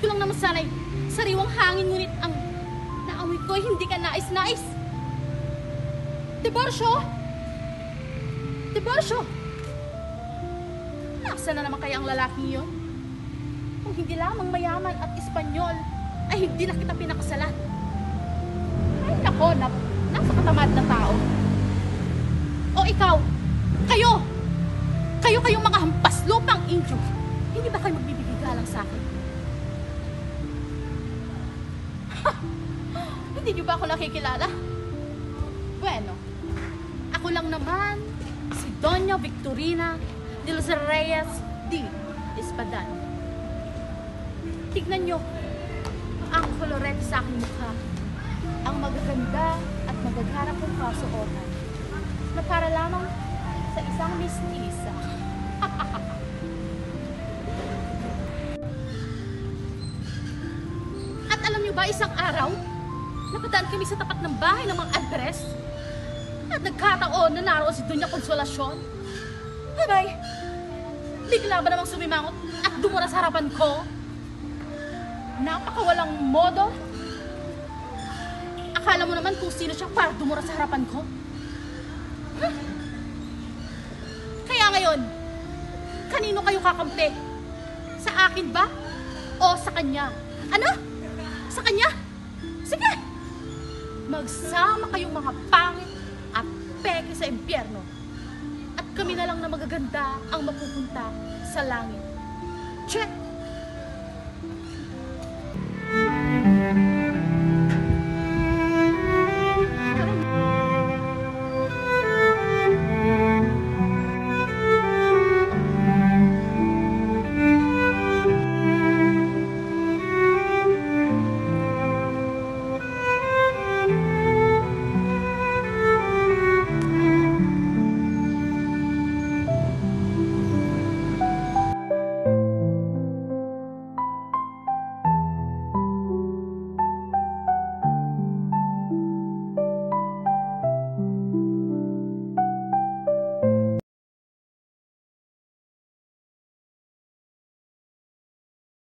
ko lang naman sana'y sariwang hangin, ngunit ang naamoy ko ay hindi ka nais-nais. Diborsyo! Diborsyo! Nasaan na naman kaya ang lalaking yun? Kung hindi lamang mayaman at Espanyol, ay hindi na kita pinakasalan. Ay nako, napakatamad na tao. O ikaw, kayong mga hampas lupang Indio, hindi ba kayo magbibigay galang sa akin? Ha! Hindi niyo ba ako nakikilala? Bueno, ako lang naman si Doña Victorina de los Reyes de Espadan. Tignan nyo ang kolorete sa aking mukha, ang magaganda at magagarap kong kasuotan na para lamang sa isang mistisa. At alam nyo ba, isang araw, nakadaan kami sa tapat ng bahay ng mga Andres at nagkataon na naroon si Doña Consolacion. Abay, bigla ba namang sumimangot at dumura sa harapan ko? Napakawalang modo. Akala mo naman kung sino siya para dumura sa harapan ko? Huh? Kaya ngayon, kanino kayo kakampi? Sa akin ba? O sa kanya? Ano? Sa kanya? Sige! Magsama kayong mga pangit at peke sa impyerno. At kami na lang na magaganda ang mapupunta sa langit. Check!